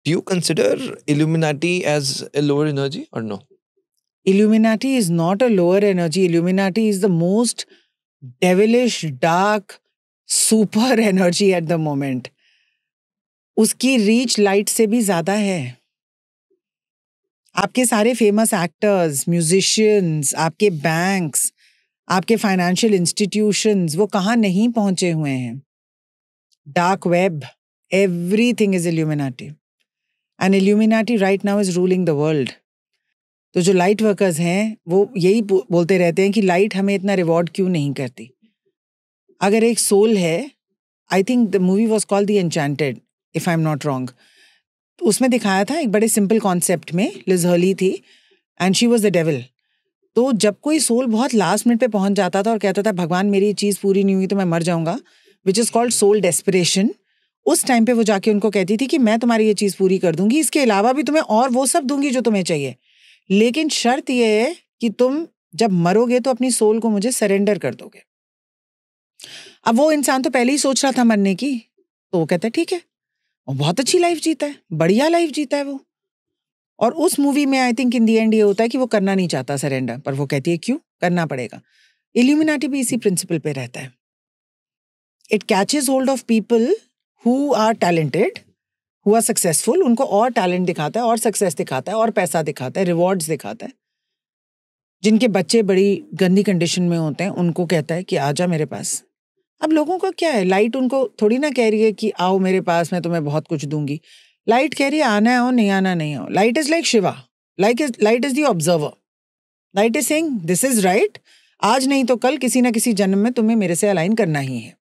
Do you consider Illuminati as a lower energy or no? Illuminati is not a lower energy. Illuminati is the most devilish, dark, super energy at the moment. उसकी reach light से भी ज्यादा है. आपके सारे famous actors, musicians, आपके banks, आपके financial institutions, वो कहाँ नहीं पहुंचे हुए हैं. Dark web, everything is illuminati. And illuminati right now is ruling the world. तो जो लाइट वर्कर्स हैं वो यही बोलते रहते हैं कि लाइट हमें इतना रिवॉर्ड क्यों नहीं करती. अगर एक सोल है, I think the movie was called the enchanted, if I am not wrong. उसमें दिखाया था एक बड़े सिंपल कॉन्सेप्ट में, लिज हर्ली थी and she was the devil. तो जब कोई सोल बहुत लास्ट मिनट पे पहुंच जाता था और कहता था भगवान मेरी चीज़ पूरी नहीं हुई तो मैं मर जाऊंगा, which is called soul desperation, उस टाइम पे वो जाके उनको कहती थी कि मैं तुम्हारी ये चीज़ पूरी कर दूंगी, इसके अलावा भी तुम्हें और वो सब दूंगी जो तुम्हें चाहिए, लेकिन शर्त ये है कि तुम जब मरोगे तो अपनी सोल को मुझे सरेंडर कर दोगे. अब वो इंसान तो पहले ही सोच रहा था मरने की, तो वो कहता है ठीक है, और बहुत अच्छी लाइफ जीता है, बढ़िया लाइफ जीता है वो. और उस मूवी में I think in the and ये होता है कि वो करना नहीं चाहता सरेंडर, पर वो कहती है क्यों करना पड़ेगा. इल्यूमिनाटी भी इसी प्रिंसिपल पे रहता है. It catches hold of people who are talented, who are successful, उनको और टैलेंट दिखाता है और सक्सेस दिखाता है और पैसा दिखाता है, रिवॉर्ड्स दिखाता है. जिनके बच्चे बड़ी गंदी कंडीशन में होते हैं उनको कहता है कि आजा मेरे पास. अब लोगों को क्या है, लाइट उनको थोड़ी ना कह रही है कि आओ मेरे पास, मैं तुम्हें बहुत कुछ दूंगी. लाइट कह रही है आना है, आओ, नहीं आना नहीं आओ. Light is like Shiva, light is the observer. Light is saying this is right, आज नहीं तो कल किसी ना किसी जन्म में तुम्हें मेरे से अलाइन करना ही है.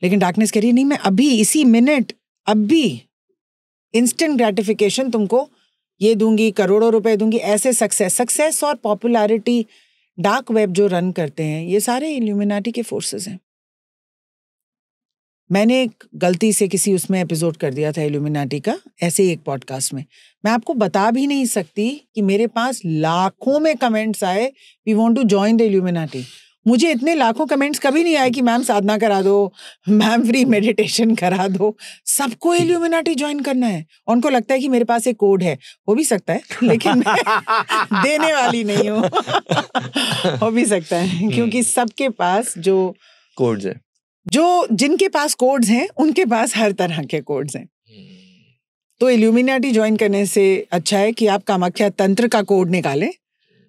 लेकिन डार्कनेस कह रही है नहीं, मैं अभी इसी मिनट, अभी इंस्टेंट ग्रेटिफिकेशन तुमको ये दूंगी, करोड़ों रुपए दूंगी, ऐसे सक्सेस और पॉपुलैरिटी. डार्क वेब जो रन करते हैं ये सारे इल्यूमिनाटी के फोर्सेस हैं. मैंने एक गलती से किसी उसमें एपिसोड कर दिया था इल्यूमिनाटी का, ऐसे ही एक पॉडकास्ट में. मैं आपको बता भी नहीं सकती कि मेरे पास लाखों में कमेंट्स आए, we want to join the Illuminati. मुझे इतने लाखों कमेंट्स कभी नहीं आए कि मैम साधना करा दो, मैम फ्री मेडिटेशन करा दो. सबको इल्यूमिनाटी ज्वाइन करना है. उनको लगता है कि मेरे पास एक कोड है, हो भी सकता है, लेकिन मैं देने वाली नहीं हूँ. हो भी सकता है क्योंकि सबके पास जो कोड्स है, जो जिनके पास कोड्स हैं उनके पास हर तरह के कोड्स हैं. तो इल्यूमिनाटी ज्वाइन करने से अच्छा है कि आप कामाख्या तंत्र का कोड निकालें,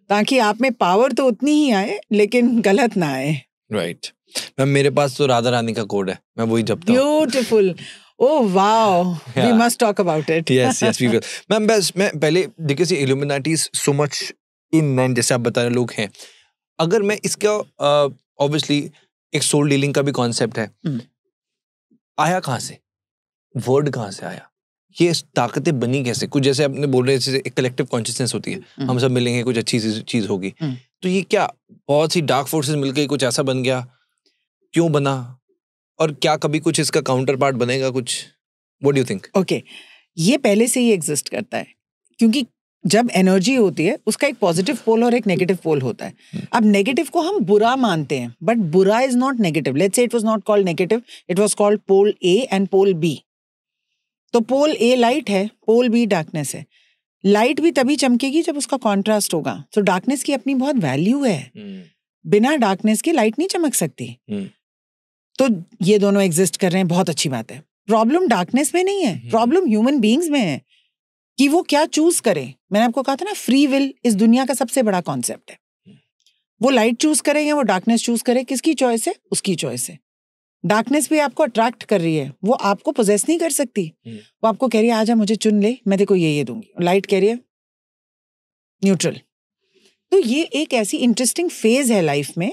ताकि आप में पावर तो उतनी ही आए लेकिन गलत ना आए. राइट. मैम मेरे पास तो राधा रानी का कोड है, मैं वही जपता हूँ. Beautiful. Oh wow, we must talk about it. Yes we will. Ma'am बस मैं पहले देखिए see Illuminati is so much in man, जैसे आप बता रहे लोग हैं. अगर मैं इसका ऑब्वियसली एक सोल डीलिंग का भी कॉन्सेप्ट है, आया कहाँ से, वर्ड कहाँ से आया, ये ताकतें बनी कैसे? कुछ जैसे आपने बोल रहे थे एक कलेक्टिव कॉन्शियसनेस होती है, हम सब मिलेंगे कुछ अच्छी चीज होगी. तो ये क्या बहुत सी डार्क फोर्सेस मिलकर कुछ ऐसा बन गया, क्यों बना, और क्या कभी कुछ इसका काउंटर पार्ट बनेगा कुछ? What do you think? Okay, ये पहले से ही एग्जिस्ट करता है, क्योंकि जब एनर्जी होती है उसका एक पॉजिटिव पोल और एक नेगेटिव पोल होता है. अब नेगेटिव को हम बुरा मानते हैं, बट बुरा is not negative. Let's say it was not called negative, it was called pole A and pole B. तो पोल ए लाइट है, पोल बी डार्कनेस है. लाइट भी तभी चमकेगी जब उसका कॉन्ट्रास्ट होगा. तो डार्कनेस की अपनी बहुत वैल्यू है. बिना डार्कनेस के लाइट नहीं चमक सकती. तो ये दोनों एग्जिस्ट कर रहे हैं, बहुत अच्छी बात है. प्रॉब्लम डार्कनेस में नहीं है, प्रॉब्लम ह्यूमन बीइंग्स में है कि वो क्या चूज करें. मैंने आपको कहा था ना, फ्री विल इस दुनिया का सबसे बड़ा कॉन्सेप्ट है. वो लाइट चूज करे या वो डार्कनेस चूज करे, किसकी चॉइस है? उसकी चॉइस है. डार्कनेस भी आपको अट्रैक्ट कर रही है, वो आपको पोजेस नहीं कर सकती. वो आपको कह रही है आजा मुझे चुन ले, मैं देखो ये दूंगी. लाइट कह रही है न्यूट्रल. तो ये एक ऐसी इंटरेस्टिंग फेज है लाइफ में,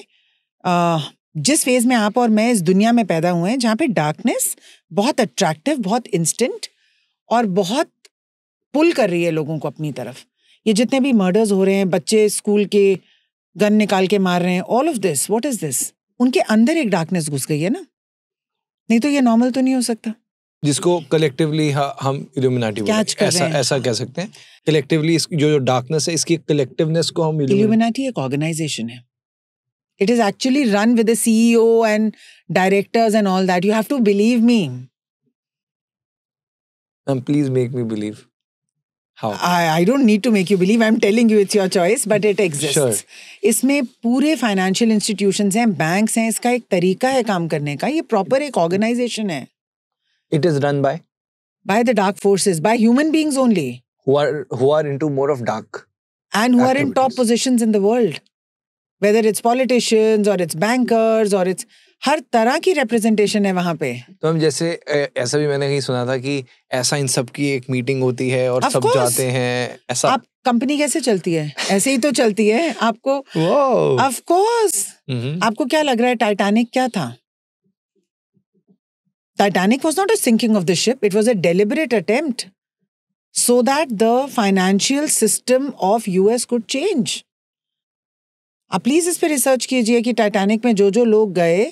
जिस फेज में आप और मैं इस दुनिया में पैदा हुए हैं, जहाँ पे डार्कनेस बहुत अट्रैक्टिव, बहुत इंस्टेंट और बहुत पुल कर रही है लोगों को अपनी तरफ. ये जितने भी मर्डर्स हो रहे हैं, बच्चे स्कूल के गन निकाल के मार रहे हैं, all of this, what is this? उनके अंदर एक डार्कनेस घुस गई है ना, नहीं तो ये नॉर्मल तो नहीं हो सकता. जिसको कलेक्टिवली हम इल्यूमिनाटी ऐसा कह सकते हैं. कलेक्टिवली जो डार्कनेस है, इसकी कलेक्टिवनेस को हम इल्यूमिनाटी एक ऑर्गेनाइजेशन है. It is actually run with the CEO and directors and all that. You have to believe me. Please make me believe. How? I don't need to make you believe. I'm telling you it's your choice, but it exists. Sure. इसमें पूरे financial institutions हैं, banks हैं, इसका एक तरीका है काम करने का. ये प्रॉपर एक ऑर्गेनाइजेशन है. It is run by the dark forces, by human beings only, who are into more of dark and who are in top activities. positions in the world, whether it's politicians or it's bankers or it's हर तरह की representation है वहाँ पे. तो हम जैसे ऐसा भी मैंने कहीं सुना था कि ऐसा इन सब की एक मीटिंग होती है और Of सब course. जाते हैं ऐसा. आप कंपनी कैसे चलती है? ऐसे ही तो चलती है. आपको Wow. of course. आपको क्या लग रहा है टाइटैनिक क्या था? Titanic was not a sinking of the ship. It was a deliberate attempt so that the financial system of US could change. आप प्लीज इस पे रिसर्च कीजिए कि टाइटैनिक में जो लोग गए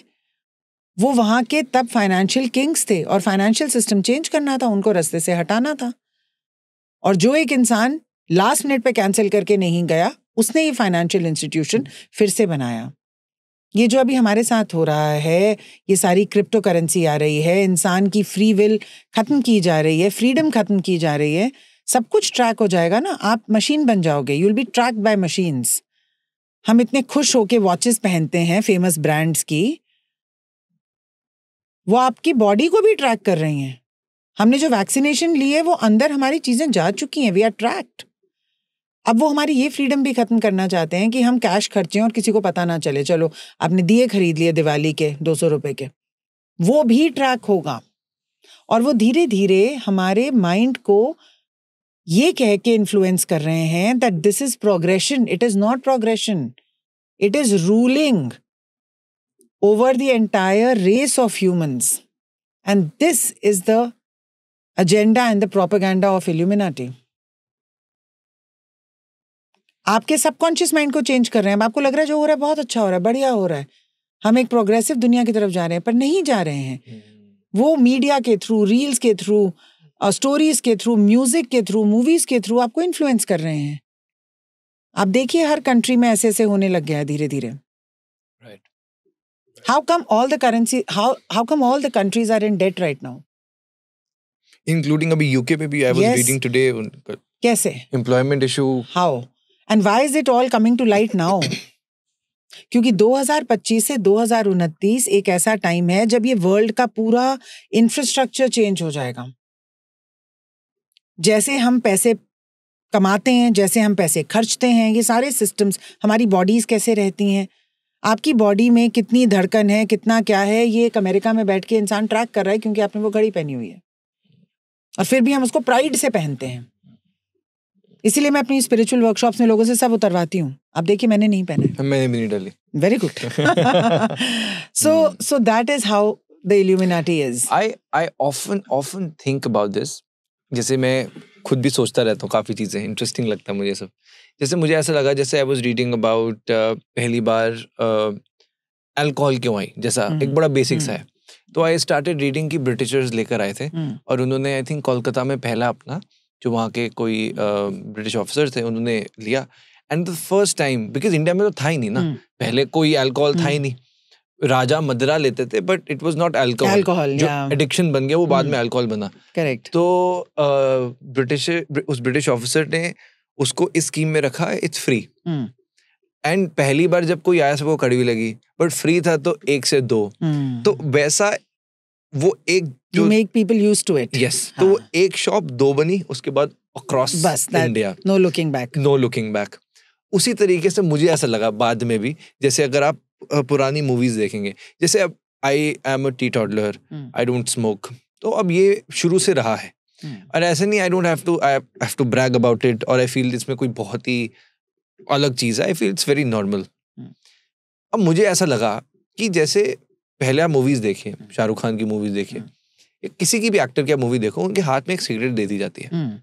वो वहां के तब फाइनेंशियल किंग्स थे और फाइनेंशियल सिस्टम चेंज करना था, उनको रास्ते से हटाना था. और जो एक इंसान लास्ट मिनट पे कैंसिल करके नहीं गया, उसने ये फाइनेंशियल इंस्टीट्यूशन फिर से बनाया. ये जो अभी हमारे साथ हो रहा है, ये सारी क्रिप्टो करेंसी आ रही है, इंसान की फ्री विल खत्म की जा रही है, फ्रीडम खत्म की जा रही है, सब कुछ ट्रैक हो जाएगा ना. आप मशीन बन जाओगे, you will be tracked by machines. हम इतने खुश होके वॉचेस पहनते हैं फेमस ब्रांड्स की, वो आपकी बॉडी को भी ट्रैक कर रही हैं. हमने जो वैक्सीनेशन ली है वो अंदर हमारी चीजें जा चुकी हैं, वी आर ट्रैक्ड. अब वो हमारी ये फ्रीडम भी खत्म करना चाहते हैं कि हम कैश खर्चें और किसी को पता ना चले. चलो आपने दिए खरीद लिए दिवाली के 200 रुपए के, वो भी ट्रैक होगा. और वो धीरे धीरे हमारे माइंड को ये कह के इन्फ्लुएंस कर रहे हैं that this is progression. It is not progression, it is ruling over the entire race of humans. And this is the agenda and the propaganda of Illuminati. आपके सबकॉन्शियस माइंड को change कर रहे हैं. अब आपको लग रहा है जो हो रहा है बहुत अच्छा हो रहा है, बढ़िया हो रहा है, हम एक प्रोग्रेसिव दुनिया की तरफ जा रहे हैं, पर नहीं जा रहे हैं. वो मीडिया के थ्रू, रील्स के थ्रू, स्टोरीज के थ्रू, म्यूजिक के थ्रू, मूवीज के थ्रू आपको इन्फ्लुएंस कर रहे हैं. आप देखिए हर कंट्री में ऐसे ऐसे होने लग गया है धीरे धीरे. How come all the currency? How come all the countries are in debt right now? Including अभी UK में भी I was Yes. reading today. कैसे? Employment issue. How? And why is it all coming to light now? क्योंकि 2025 से 2029 एक ऐसा time है जब ये वर्ल्ड का पूरा इंफ्रास्ट्रक्चर चेंज हो जाएगा. जैसे हम पैसे कमाते हैं, जैसे हम पैसे खर्चते हैं, ये सारे सिस्टम्स, हमारी बॉडीज कैसे रहती हैं, आपकी बॉडी में कितनी धड़कन है, कितना क्या है, ये एक अमेरिका में बैठ के इंसान ट्रैक कर रहा है क्योंकि आपने वो घड़ी पहनी हुई है. और फिर भी हम उसको प्राइड से पहनते हैं. इसीलिए मैं अपनी स्पिरिचुअल वर्कशॉप्स में लोगों से सब उतरवाती हूँ. आप देखिए मैंने नहीं पहने. मैंने भी नहीं डाली. Very good. so that is how the Illuminati is. I often think about this. जैसे मैं खुद भी सोचता रहता हूँ काफी चीजें, इंटरेस्टिंग लगता है मुझे सब. जैसे मुझे ऐसा लगा, जैसे आई वाज रीडिंग अबाउट पहली बार अल्कोहल क्यों आई, जैसा एक बड़ा बेसिक सा है. तो आई स्टार्टेड रीडिंग कि ब्रिटिशर्स लेकर आए थे और उन्होंने आई थिंक कोलकाता में पहला अपना जो वहाँ के कोई ब्रिटिश ऑफिसर थे उन्होंने लिया. And the first time, because India में तो था ही नहीं ना, पहले कोई अल्कोहल था ही नहीं. राजा मदरा लेते थे but it was not alcohol. जो एडिक्शन बन गया वो बाद में अल्कोहल बना. करेक्ट. तो उस ब्रिटिश ऑफिसर ने उसको इस स्कीम में रखा, इट्स फ्री. एंड पहली बार जब कोई आया सबको कड़वी लगी, बट फ्री था तो 1 से 2. तो वैसा वो एक You make people used to it. Yes. तो वो एक शॉप 2 बनी, उसके बाद across India. No looking back. No looking back. उसी तरीके से मुझे ऐसा लगा बाद में भी, जैसे अगर आप पुरानी मूवीज देखेंगे, जैसे अब I am a teetotaller, I don't smoke, तो अब ये शुरू से रहा है. और ऐसे नहीं, I have to brag about it और आई फील इसमें कोई बहुत ही अलग चीज है. I feel it's very normal. अब मुझे ऐसा लगा कि जैसे पहले आप मूवीज देखिए, शाहरुख खान की मूवीज देखिए, किसी की भी एक्टर की मूवी देखो, उनके हाथ में एक सिगरेट दे दी जाती है.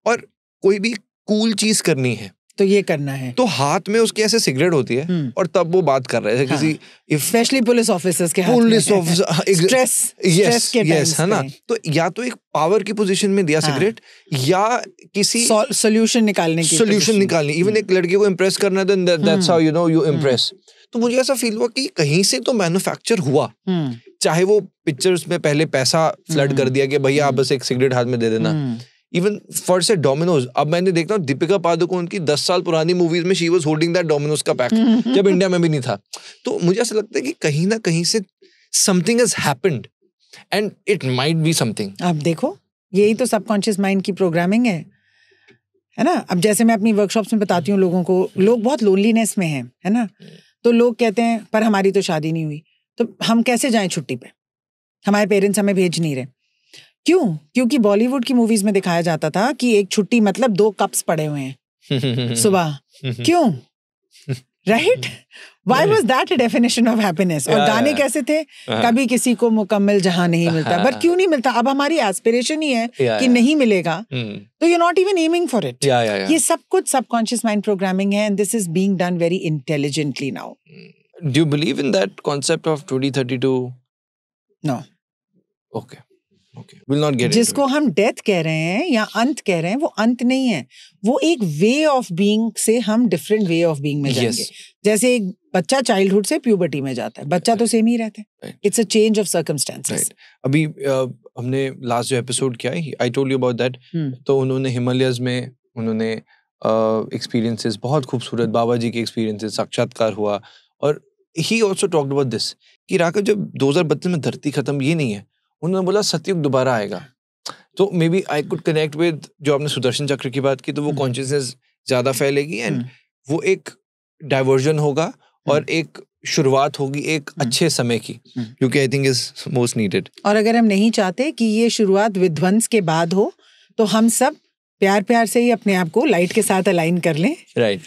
और कोई भी कूल चीज करनी है तो ये करना है, तो हाथ में उसकी ऐसे सिगरेट होती है और तब वो बात कर रहे हैं किसी स्पेशली पुलिस ऑफिसर्स के हाथ में. पुलिस ऑफिसर स्ट्रेस के यस है ना. तो या तो एक पावर की पोजीशन में दिया सिगरेट, या किसी सोल्यूशन निकालनी. इवन एक लड़की को इम्प्रेस करना, then that's how you know you impress. तो मुझे ऐसा फील हुआ कि कहीं से तो मैन्युफैक्चर हुआ, चाहे वो पिक्चर्स में पहले पैसा फ्लड कर दिया कि भैया आप बस एक सिगरेट हाथ में दे देना, इवन फॉर से डोमिनोज। अब मैंने देखा दीपिका पादुकोण की 10 साल पुरानी मूवीज में she was holding that Domino's का पैक जब इंडिया में भी नहीं था। तो मुझे ऐसा लगता है कि कहीं ना कहीं से something has happened and it might be something. अब देखो, यही तो सबकॉन्शियस माइंड की प्रोग्रामिंग है ना। अब जैसे मैं अपनी वर्कशॉप्स में बताती हूँ लोगों को, लोग बहुत लोनलीनेस में है ना, तो लोग कहते हैं पर हमारी तो शादी नहीं हुई, तो हम कैसे जाएं छुट्टी पे, हमारे पेरेंट्स हमें भेज नहीं रहे। क्यों? क्योंकि बॉलीवुड की मूवीज में दिखाया जाता था कि एक छुट्टी मतलब 2 कप्स पड़े हुए हैं सुबह। क्यों? Right? Why was that a definition of happiness? और गाने कैसे थे? कभी किसी को मुकम्मल जहां नहीं मिलता, पर क्यों नहीं मिलता? अब हमारी एस्पिरेशन ही है कि नहीं मिलेगा, तो you're not even aiming for it. ये सब कुछ subconscious mind programming है, and this is being done very intelligently now. Do you believe in that concept of 2032? No. Okay. We'll not get जिसको हम डेथ कह रहे हैं या अंत कह रहे हैं, वो अंत नहीं है, वो एक वे ऑफ बीइंग से हम डिफरेंट वे ऑफ बीइंग में जाएंगे। जैसे एक बच्चा चाइल्डहुड से प्यूबर्टी में जाता है, बच्चा तो सेम ही रहता है। It's a change of circumstances. अभी हमने लास्ट जो एपिसोड किया है, I told you about that, तो उन्होंने हिमालयस में उन्होंने एक्सपीरियंसेस, बहुत खूबसूरत बाबा जी के एक्सपीरियंसेस, साक्षात्कार हुआ, और he also talked about this कि राकेश जब 2032 में धरती खत्म, ये नहीं है, उन्होंने बोला सतयुग दोबारा आएगा। तो may be I could connect with जो आपने सुदर्शन चक्र की बात की, तो वो कॉन्शियसनेस ज्यादा फैलेगी एंड वो एक डाइवर्जन होगा और एक शुरुआत होगी एक अच्छे समय की, क्योंकि I think is most needed. और अगर हम नहीं चाहते कि ये शुरुआत विध्वंस के बाद हो, तो हम सब प्यार प्यार से ही अपने आप को लाइट के साथ अलाइन कर लें। राइट।